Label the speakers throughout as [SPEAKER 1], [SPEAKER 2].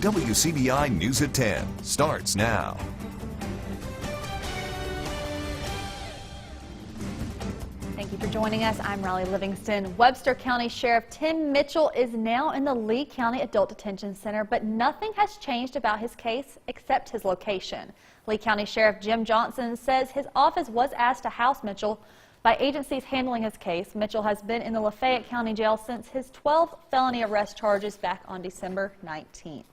[SPEAKER 1] WCBI News at 10 starts now.
[SPEAKER 2] Thank you for joining us. I'm Riley Livingston. Webster County Sheriff Tim Mitchell is now in the Lee County Adult Detention Center, but nothing has changed about his case except his location. Lee County Sheriff Jim Johnson says his office was asked to house Mitchell by agencies handling his case. Mitchell has been in the Lafayette County Jail since his 12 felony arrest charges back on December 19th.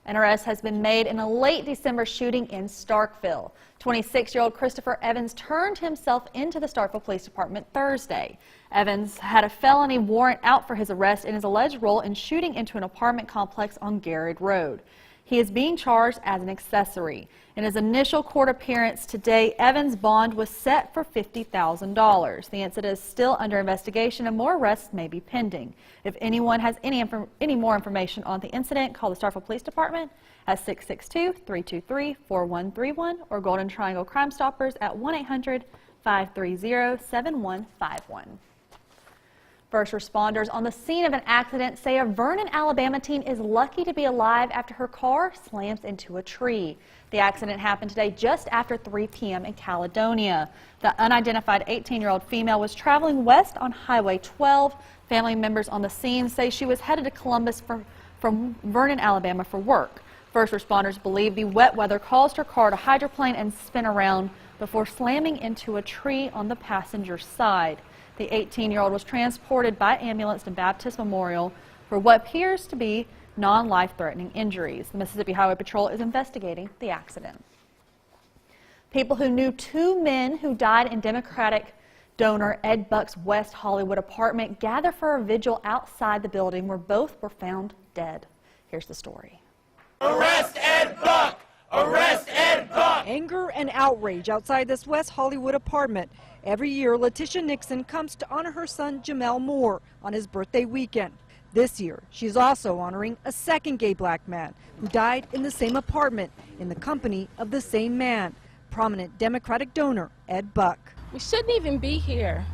[SPEAKER 2] An arrest has been made in a late December shooting in Starkville. 26-year-old Christopher Evans turned himself into the Starkville Police Department Thursday. Evans had a felony warrant out for his arrest in his alleged role in shooting into an apartment complex on Garrett Road. He is being charged as an accessory. In his initial court appearance today, Evans' bond was set for $50,000. The incident is still under investigation and more arrests may be pending. If anyone has any more information on the incident, call the Starkville Police Department at 662-323-4131 or Golden Triangle Crime Stoppers at 1-800-530-7151. First responders on the scene of an accident say a Vernon, Alabama teen is lucky to be alive after her car slams into a tree. The accident happened today just after 3 p.m. in Caledonia. The unidentified 18-year-old female was traveling west on Highway 12. Family members on the scene say she was headed to Columbus from Vernon, Alabama for work. First responders believe the wet weather caused her car to hydroplane and spin around before slamming into a tree on the passenger side. The 18-year-old was transported by ambulance to Baptist Memorial for what appears to be non-life-threatening injuries. The Mississippi Highway Patrol is investigating the accident. People who knew 2 men who died in Democratic donor Ed Buck's West Hollywood apartment gather for a vigil outside the building where both were found dead. Here's the story.
[SPEAKER 3] Arrest Ed Buck! Arrest Ed Buck!
[SPEAKER 4] Anger and outrage outside this West Hollywood apartment. Every year, Letitia Nixon comes to honor her son, Jamel Moore, on his birthday weekend. This year, she's also honoring a second gay black man who died in the same apartment in the company of the same man, prominent Democratic donor Ed Buck.
[SPEAKER 5] We shouldn't even be here.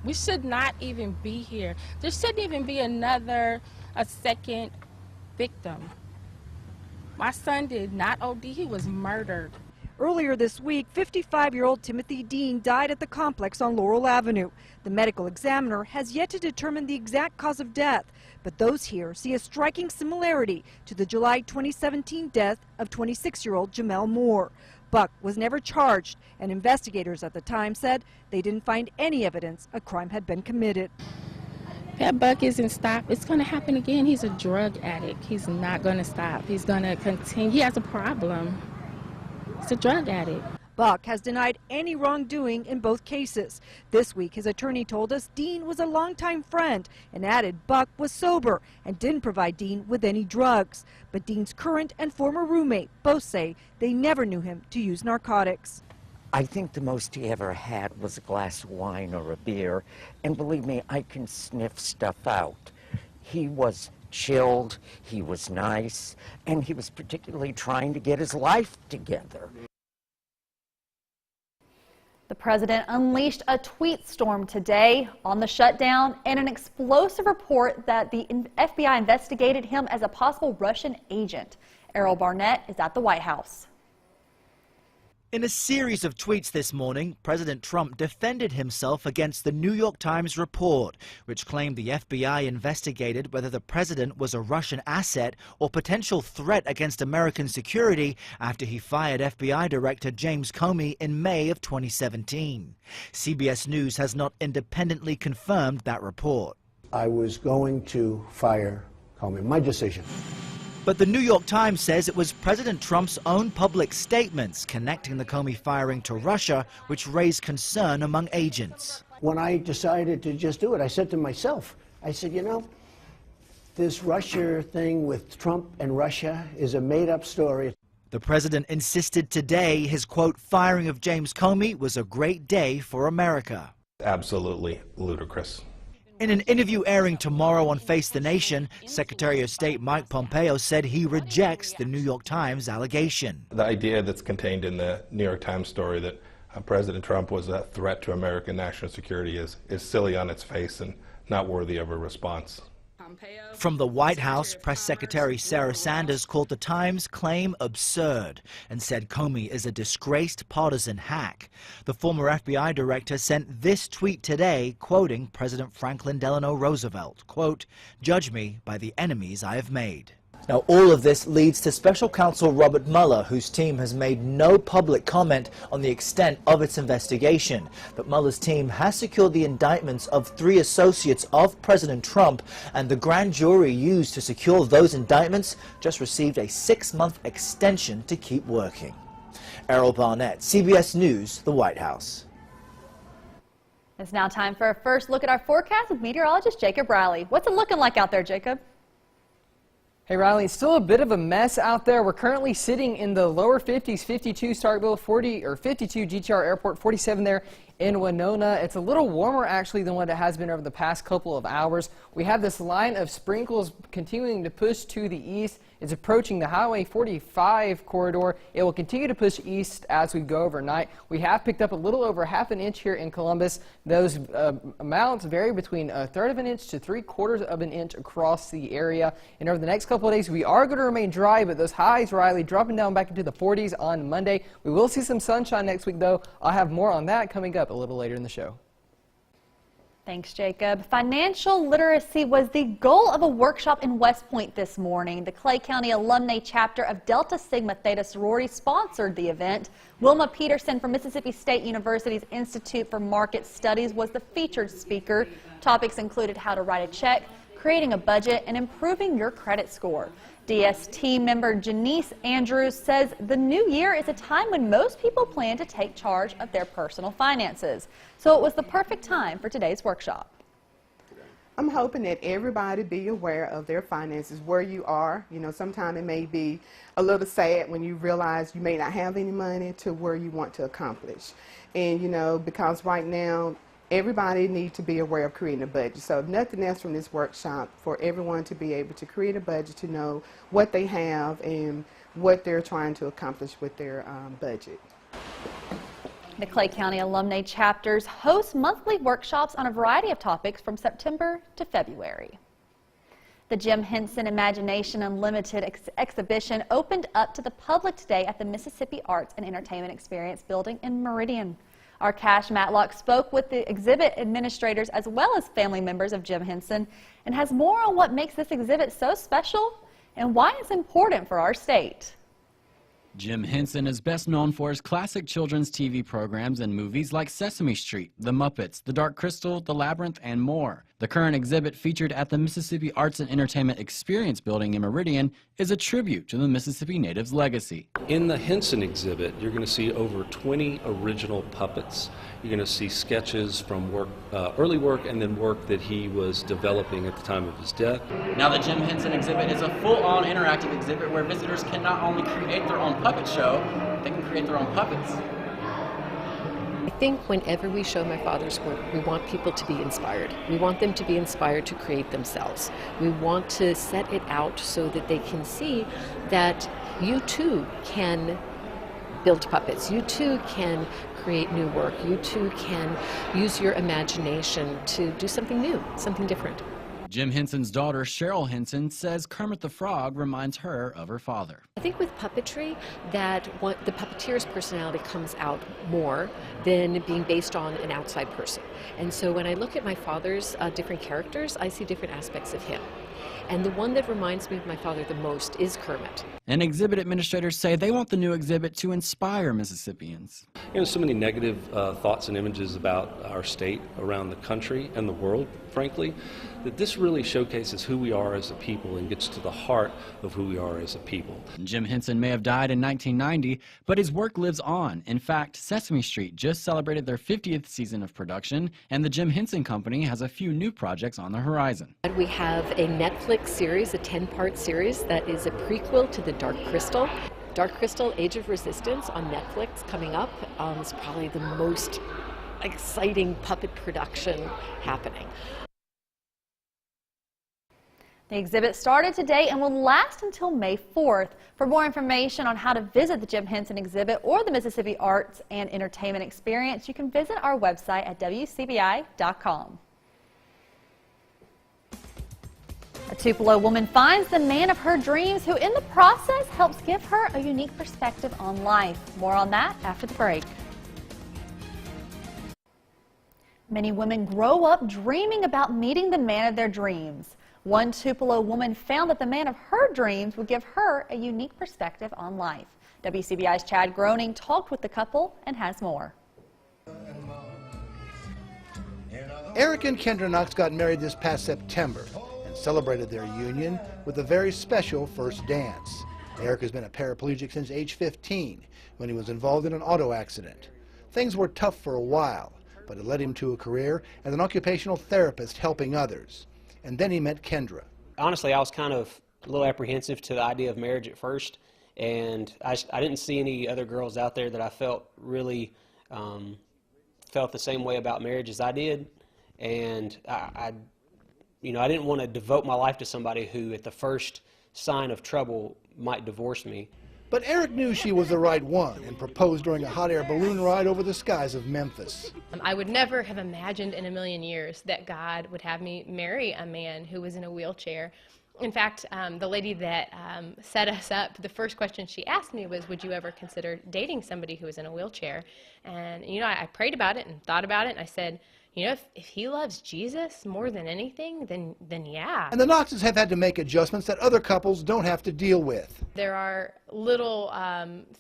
[SPEAKER 5] We should not even be here. There shouldn't even be a second victim. My son did not OD, he was murdered.
[SPEAKER 4] Earlier this week, 55-year-old Timothy Dean died at the complex on Laurel Avenue. The medical examiner has yet to determine the exact cause of death, but those here see a striking similarity to the July 2017 death of 26-year-old Jamel Moore. Buck was never charged, and investigators at the time said they didn't find any evidence a crime had been committed.
[SPEAKER 5] That Buck isn't stopped. It's going to happen again. He's a drug addict. He's not going to stop. He's going to continue. He has a problem. He's a drug addict.
[SPEAKER 4] Buck has denied any wrongdoing in both cases. This week, his attorney told us Dean was a longtime friend and added Buck was sober and didn't provide Dean with any drugs. But Dean's current and former roommate both say they never knew him to use narcotics.
[SPEAKER 6] I think the most he ever had was a glass of wine or a beer, and believe me, I can sniff stuff out. He was chilled, he was nice, and he was particularly trying to get his life together.
[SPEAKER 2] The president unleashed a tweet storm today on the shutdown and an explosive report that the FBI investigated him as a possible Russian agent. Errol Barnett is at the White House.
[SPEAKER 7] In a series of tweets this morning, President Trump defended himself against the New York Times report, which claimed the FBI investigated whether the president was a Russian asset or potential threat against American security after he fired FBI Director James Comey in May of 2017. CBS News has not independently confirmed that report.
[SPEAKER 8] I was going to fire Comey. My decision.
[SPEAKER 7] But the New York Times says it was President Trump's own public statements connecting the Comey firing to Russia which raised concern among agents.
[SPEAKER 8] When I decided to just do it, I said to myself, I said, you know, this Russia thing with Trump and Russia is a made-up story.
[SPEAKER 7] The president insisted today his, quote, firing of James Comey was a great day for America.
[SPEAKER 9] Absolutely ludicrous.
[SPEAKER 7] In an interview airing tomorrow on Face the Nation, Secretary of State Mike Pompeo said he rejects the New York Times allegation.
[SPEAKER 9] The idea that's contained in the New York Times story that President Trump was a threat to American national security is silly on its face and not worthy of a response.
[SPEAKER 7] From the White House, Press Secretary Sarah Sanders called the Times claim absurd and said Comey is a disgraced partisan hack. The former FBI director sent this tweet today, quoting President Franklin Delano Roosevelt, quote, "Judge me by the enemies I have made." Now, all of this leads to Special Counsel Robert Mueller, whose team has made no public comment on the extent of its investigation. But Mueller's team has secured the indictments of 3 associates of President Trump, and the grand jury used to secure those indictments just received a 6-month extension to keep working. Errol Barnett, CBS News, the White House.
[SPEAKER 2] It's now time for a first look at our forecast with meteorologist Jacob Riley. What's it looking like out there, Jacob?
[SPEAKER 10] Hey Riley, it's still a bit of a mess out there. We're currently sitting in the lower 50s, 52 Starkville, 52 GTR Airport, 47 there in Winona. It's a little warmer actually than what it has been over the past couple of hours. We have this line of sprinkles continuing to push to the east. It's approaching the Highway 45 corridor. It will continue to push east as we go overnight. We have picked up a little over ½ an inch here in Columbus. Those amounts vary between 1/3 of an inch to 3/4 of an inch across the area. And over the next couple of days, we are going to remain dry, but those highs, Riley, dropping down back into the 40s on Monday. We will see some sunshine next week, though. I'll have more on that coming up a little later in the show.
[SPEAKER 2] Thanks, Jacob. Financial literacy was the goal of a workshop in West Point this morning. The Clay County Alumni Chapter of Delta Sigma Theta Sorority sponsored the event. Wilma Peterson from Mississippi State University's Institute for Market Studies was the featured speaker. Topics included how to write a check, creating a budget, and improving your credit score. DST member Janice Andrews says the new year is a time when most people plan to take charge of their personal finances. So it was the perfect time for today's workshop.
[SPEAKER 11] I'm hoping that everybody be aware of their finances, where you are. You know, sometimes it may be a little sad when you realize you may not have any money to where you want to accomplish. And, you know, because right now, everybody needs to be aware of creating a budget. So if nothing else from this workshop, for everyone to be able to create a budget, to know what they have and what they're trying to accomplish with their budget.
[SPEAKER 2] The Clay County Alumni Chapters host monthly workshops on a variety of topics from September to February. The Jim Henson Imagination Unlimited exhibition opened up to the public today at the Mississippi Arts and Entertainment Experience building in Meridian. Our Cash Matlock spoke with the exhibit administrators as well as family members of Jim Henson and has more on what makes this exhibit so special and why it's important for our state.
[SPEAKER 12] Jim Henson is best known for his classic children's TV programs and movies like Sesame Street, The Muppets, The Dark Crystal, The Labyrinth, and more. The current exhibit featured at the Mississippi Arts and Entertainment Experience building in Meridian is a tribute to the Mississippi native's legacy.
[SPEAKER 13] In the Henson exhibit, you're going to see over 20 original puppets. You're going to see sketches from early work and then work that he was developing at the time of his death.
[SPEAKER 12] Now the Jim Henson exhibit is a full-on interactive exhibit where visitors can not only create their own puppet show, they can create their own puppets.
[SPEAKER 14] I think whenever we show my father's work, we want people to be inspired. We want them to be inspired to create themselves. We want to set it out so that they can see that you too can build puppets. You too can create new work. You too can use your imagination to do something new, something different.
[SPEAKER 12] Jim Henson's daughter, Cheryl Henson, says Kermit the Frog reminds her of her father.
[SPEAKER 14] I think with puppetry that the puppeteer's personality comes out more than being based on an outside person. And so when I look at my father's different characters, I see different aspects of him. And the one that reminds me of my father the most is Kermit.
[SPEAKER 12] And exhibit administrators say they want the new exhibit to inspire Mississippians.
[SPEAKER 13] You know, so many negative thoughts and images about our state around the country and the world, frankly, that this really showcases who we are as a people and gets to the heart of who we are as a people.
[SPEAKER 12] Jim Henson may have died in 1990, but his work lives on. In fact, Sesame Street just celebrated their 50th season of production, and the Jim Henson Company has a few new projects on the horizon.
[SPEAKER 14] We have a Netflix series, a 10-part series that is a prequel to The Dark Crystal. Dark Crystal, Age of Resistance on Netflix coming up. It's probably the most exciting puppet production happening.
[SPEAKER 2] The exhibit started today and will last until May 4th. For more information on how to visit the Jim Henson exhibit or the Mississippi Arts and Entertainment Experience, you can visit our website at wcbi.com. A Tupelo woman finds the man of her dreams who in the process helps give her a unique perspective on life. More on that after the break. Many women grow up dreaming about meeting the man of their dreams. One Tupelo woman found that the man of her dreams would give her a unique perspective on life. WCBI's Chad Groening talked with the couple and has more.
[SPEAKER 15] Eric and Kendra Knox got married this past September and celebrated their union with a very special first dance. Eric has been a paraplegic since age 15 when he was involved in an auto accident. Things were tough for a while, but it led him to a career as an occupational therapist helping others. And then he met Kendra.
[SPEAKER 16] Honestly, I was kind of a little apprehensive to the idea of marriage at first, and I didn't see any other girls out there that I felt really felt the same way about marriage as I did. And I didn't want to devote my life to somebody who at the first sign of trouble might divorce me.
[SPEAKER 15] But Eric knew she was the right one and proposed during a hot air balloon ride over the skies of Memphis.
[SPEAKER 17] I would never have imagined in a million years that God would have me marry a man who was in a wheelchair. In fact, the lady that set us up, the first question she asked me was, would you ever consider dating somebody who was in a wheelchair? And, I prayed about it and thought about it, and I said, if he loves Jesus more than anything, then yeah.
[SPEAKER 15] And the Knoxes have had to make adjustments that other couples don't have to deal with.
[SPEAKER 17] There are little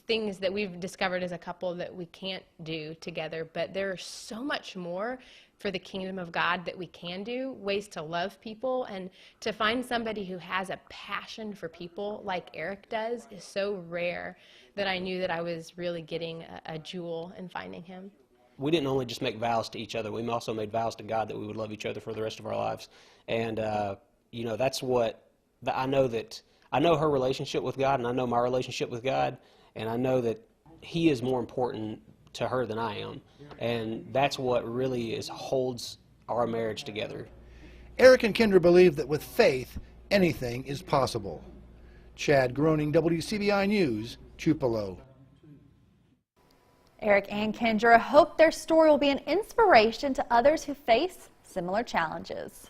[SPEAKER 17] things that we've discovered as a couple that we can't do together, but there's so much more for the kingdom of God that we can do, ways to love people, and to find somebody who has a passion for people like Eric does is so rare that I knew that I was really getting a jewel in finding him.
[SPEAKER 16] We didn't only just make vows to each other, we also made vows to God that we would love each other for the rest of our lives. And, that's what, I know her relationship with God, and I know my relationship with God, and I know that He is more important to her than I am. And that's what really holds our marriage together.
[SPEAKER 15] Eric and Kendra believe that with faith, anything is possible. Chad Groening, WCBI News, Tupelo.
[SPEAKER 2] Eric and Kendra hope their story will be an inspiration to others who face similar challenges.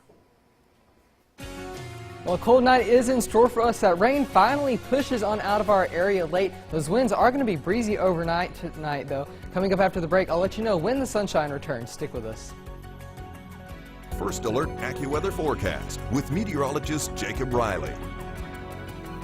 [SPEAKER 10] Well, a cold night is in store for us. That rain finally pushes on out of our area late. Those winds are going to be breezy overnight tonight, though. Coming up after the break, I'll let you know when the sunshine returns. Stick with us.
[SPEAKER 1] First Alert AccuWeather forecast with meteorologist Jacob Riley.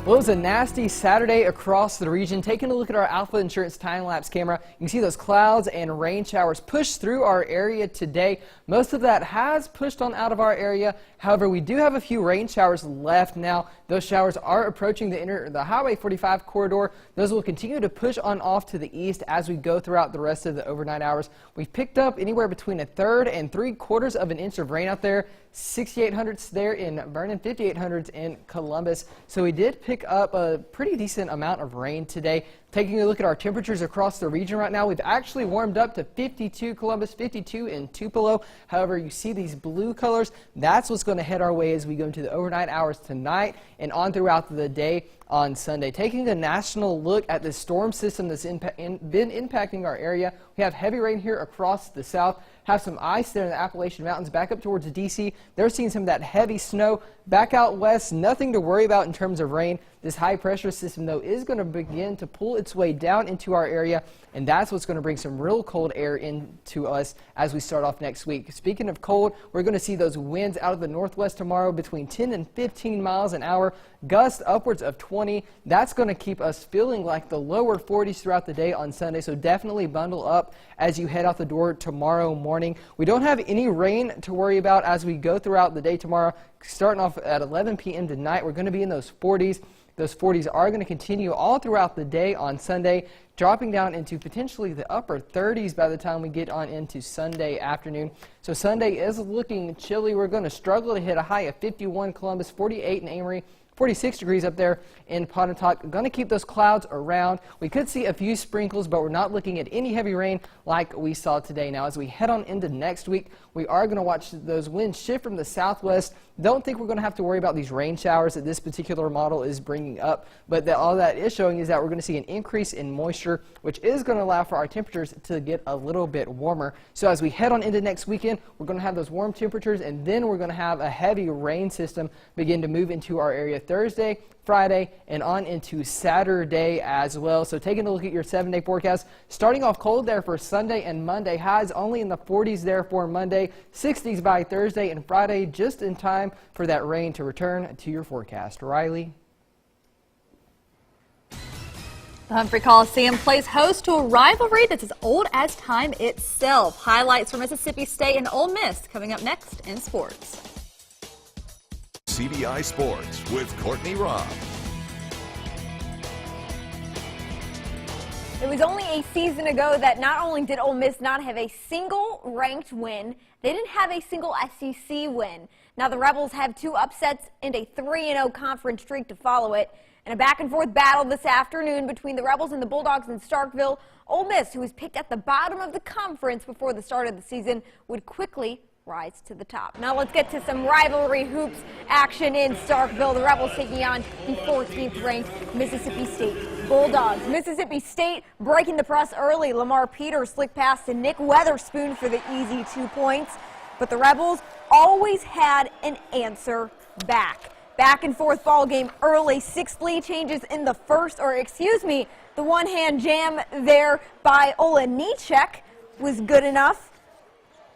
[SPEAKER 10] Well, it was a nasty Saturday across the region. Taking a look at our Alpha Insurance time-lapse camera, you can see those clouds and rain showers push through our area today. Most of that has pushed on out of our area. However, we do have a few rain showers left now. Those showers are approaching the Highway 45 corridor. Those will continue to push on off to the east as we go throughout the rest of the overnight hours. We've picked up anywhere between 1/3 and 3/4 of an inch of rain out there. 6,800s there in Vernon, 5,800s in Columbus. So we did pick up a pretty decent amount of rain today. Taking a look at our temperatures across the region right now, we've actually warmed up to 52 Columbus, 52 in Tupelo. However, you see these blue colors. That's what's going to head our way as we go into the overnight hours tonight and on throughout the day on Sunday. Taking a national look at the storm system that's been impacting our area, we have heavy rain here across the south. Have some ice there in the Appalachian Mountains back up towards D.C. They're seeing some of that heavy snow back out west. Nothing to worry about in terms of rain. This high pressure system, though, is going to begin to pull its way down into our area, and that's what's going to bring some real cold air into us as we start off next week. Speaking of cold, we're going to see those winds out of the northwest tomorrow between 10 and 15 miles an hour, gusts upwards of 20. That's going to keep us feeling like the lower 40s throughout the day on Sunday, so definitely bundle up as you head out the door tomorrow morning. We don't have any rain to worry about as we go throughout the day tomorrow. Starting off at 11 p.m. tonight, we're going to be in those 40s. Those 40s are going to continue all throughout the day on Sunday, dropping down into potentially the upper 30s by the time we get on into Sunday afternoon. So Sunday is looking chilly. We're going to struggle to hit a high of 51 Columbus, 48 in Amory, 46 degrees up there in Pontotoc. Going to keep those clouds around. We could see a few sprinkles, but we're not looking at any heavy rain like we saw today. Now, as we head on into next week, we are going to watch those winds shift from the southwest. Don't think we're going to have to worry about these rain showers that this particular model is bringing up, but all that is showing is that we're going to see an increase in moisture, which is going to allow for our temperatures to get a little bit warmer. So as we head on into next weekend, we're going to have those warm temperatures, and then we're going to have a heavy rain system begin to move into our area Thursday, Friday, and on into Saturday as well. So taking a look at your 7-day forecast, starting off cold there for Sunday and Monday. Highs only in the 40s there for Monday, 60s by Thursday and Friday, just in time for that rain to return to your forecast. Riley?
[SPEAKER 2] The Humphrey Coliseum plays host to a rivalry that's as old as time itself. Highlights from Mississippi State and Ole Miss coming up next in sports.
[SPEAKER 1] CBI Sports with Courtney Robb.
[SPEAKER 18] It was only a season ago that not only did Ole Miss not have a single ranked win, they didn't have a single SEC win. Now the Rebels have 2 upsets and a 3-0 conference streak to follow it. And a back-and-forth battle this afternoon between the Rebels and the Bulldogs in Starkville. Ole Miss, who was picked at the bottom of the conference before the start of the season, would quickly rise to the top. Now let's get to some rivalry hoops action in Starkville. The Rebels taking on the 14th ranked Mississippi State Bulldogs. Mississippi State breaking the press early. Lamar Peters slick pass to Nick Weatherspoon for the easy 2 points. But the Rebels always had an answer back. Back and forth ball game early. 6 lead changes in the first, the one-hand jam there by Olenichek was good enough.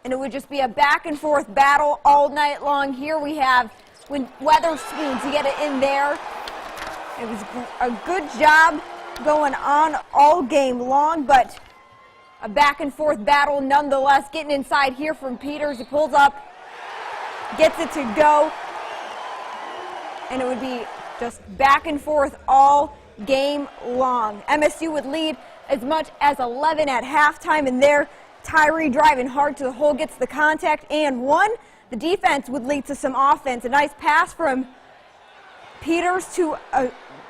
[SPEAKER 18] And it would just be a back-and-forth battle all night long. Here we have when Weatherspoon to get it in there. It was a good job going on all game long, but a back-and-forth battle nonetheless. Getting inside here from Peters. He pulls up, gets it to go. And it would be just back and forth all game long. MSU would lead as much as 11 at halftime, and there Tyree driving hard to the hole, gets the contact and one. The defense would lead to some offense. A nice pass from Peters to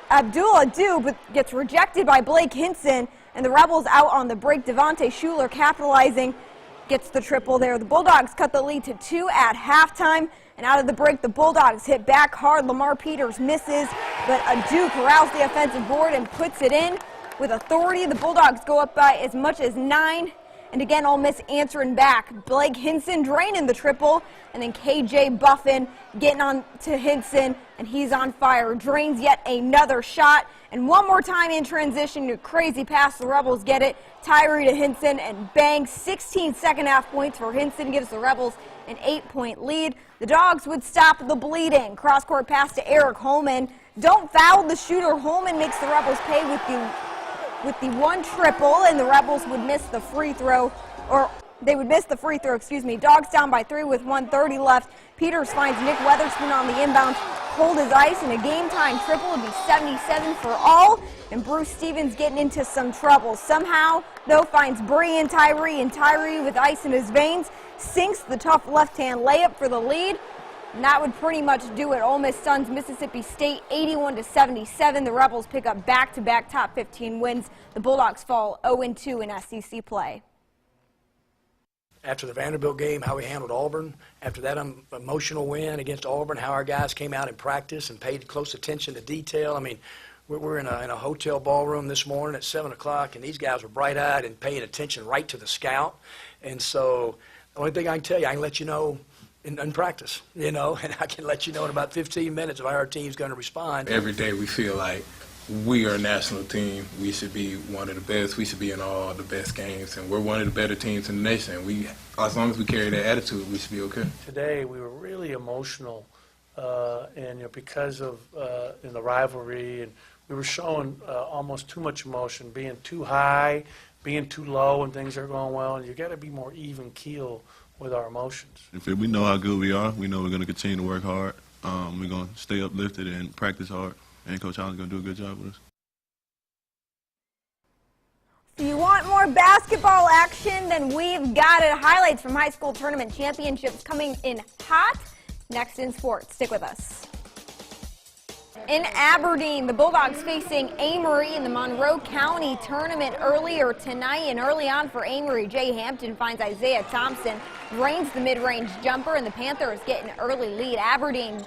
[SPEAKER 18] Abdul Adu, but gets rejected by Blake Hinson, and the Rebels out on the break. Devontae Schuler capitalizing, gets the triple there. The Bulldogs cut the lead to 2 at halftime. And out of the break, the Bulldogs hit back hard. Lamar Peters misses, but Adu corrals the offensive board and puts it in with authority. The Bulldogs go up by as much as 9. And again, Ole Miss answering back. Blake Hinson draining the triple, and then KJ Buffin getting on to Hinson, and he's on fire. Drains yet another shot, and one more time in transition, a crazy pass. The Rebels get it. Tyree to Hinson, and bang, 16 second-half points for Hinson gives the Rebels an 8-point lead. The Dogs would stop the bleeding. Cross-court pass to Eric Holman. Don't foul the shooter. Holman makes the Rebels pay with the one triple, and the Rebels would miss the free throw, Dogs down by 3 with 1:30 left. Peters finds Nick Weatherspoon on the inbound, cold as ice, and a game-time triple would be 77 for all. And Bruce Stevens getting into some trouble. Somehow, though, finds Bree and Tyree with ice in his veins, sinks the tough left-hand layup for the lead. And that would pretty much do it. Ole Miss stuns Mississippi State 81-77. The Rebels pick up back-to-back top 15 wins. The Bulldogs fall 0-2 in SEC play.
[SPEAKER 19] After the Vanderbilt game, how we handled Auburn, after that emotional win against Auburn, how our guys came out in practice and paid close attention to detail. I mean, we're in a hotel ballroom this morning at 7 o'clock, and these guys were bright-eyed and paying attention right to the scout. And so the only thing I can tell you, I can let you know in practice, and I can let you know in about 15 minutes of how our team's going to respond.
[SPEAKER 20] Every day we feel like we are a national team. We should be one of the best. We should be in all the best games, and we're one of the better teams in the nation. As long as we carry that attitude, we should be okay.
[SPEAKER 21] Today we were really emotional, and because of in the rivalry, and we were showing almost too much emotion, being too high, being too low when things are going well, and you got to be more even keel with our emotions.
[SPEAKER 22] If we know how good we are, we know we're going to continue to work hard. We're going to stay uplifted and practice hard, and Coach Allen's going to do a good job with us.
[SPEAKER 18] If you want more basketball action, then we've got it. Highlights from high school tournament championships coming in hot next in sports. Stick with us. In Aberdeen, the Bulldogs facing Amory in the Monroe County tournament earlier tonight. And early on for Amory, Jay Hampton finds Isaiah Thompson, drains the mid-range jumper, and the Panthers get an early lead. Aberdeen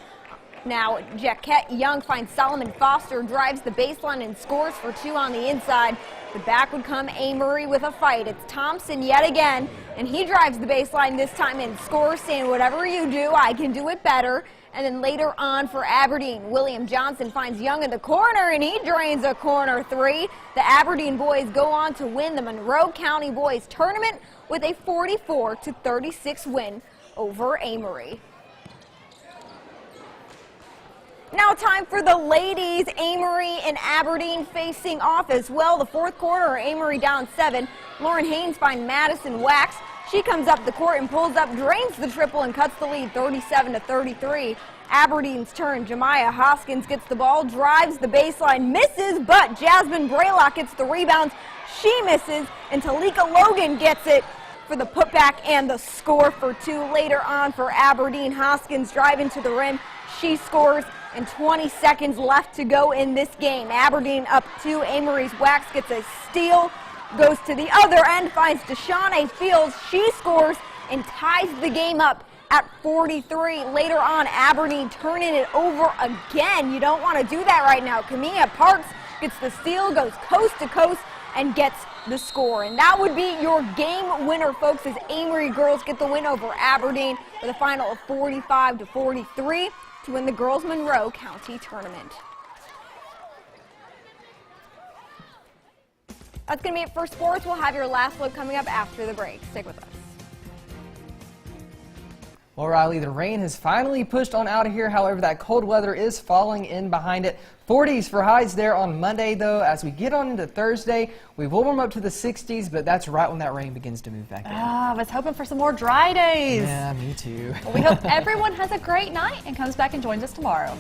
[SPEAKER 18] now, Jaquette Young finds Solomon Foster, drives the baseline and scores for 2 on the inside. But back would come Amory with a fight. It's Thompson yet again, and he drives the baseline this time and scores, saying, whatever you do, I can do it better. And then later on for Aberdeen, William Johnson finds Young in the corner, and he drains a corner 3. The Aberdeen boys go on to win the Monroe County Boys Tournament with a 44-36 win over Amory. Now time for the ladies. Amory and Aberdeen facing off as well. The fourth quarter, Amory down 7. Lauren Haynes finds Madison Wax. She comes up the court and pulls up, drains the triple, and cuts the lead 37-33. Aberdeen's turn. Jemiah Hoskins gets the ball, drives the baseline, misses, but Jasmine Braylock gets the rebounds. She misses, and Talika Logan gets it for the putback and the score for 2. Later on for Aberdeen, Hoskins driving to the rim. She scores, and 20 seconds left to go in this game. Aberdeen up 2. Amory's Wax gets a steal, goes to the other end, finds Deshawnee Fields. She scores and ties the game up at 43. Later on, Aberdeen turning it over again. You don't want to do that right now. Kamia Parks gets the steal, goes coast to coast, and gets the score. And that would be your game winner, folks, as Amory girls get the win over Aberdeen with a final of 45-43 to win the Girls Monroe County Tournament. That's going to be it for sports. We'll have your last look coming up after the break. Stick with us.
[SPEAKER 10] Well, Riley, the rain has finally pushed on out of here. However, that cold weather is falling in behind it. 40s for highs there on Monday, though. As we get on into Thursday, we will warm up to the 60s, but that's right when that rain begins to move back in.
[SPEAKER 2] I was hoping for some more dry days.
[SPEAKER 10] Yeah, me too.
[SPEAKER 2] Well, we hope everyone has a great night and comes back and joins us tomorrow.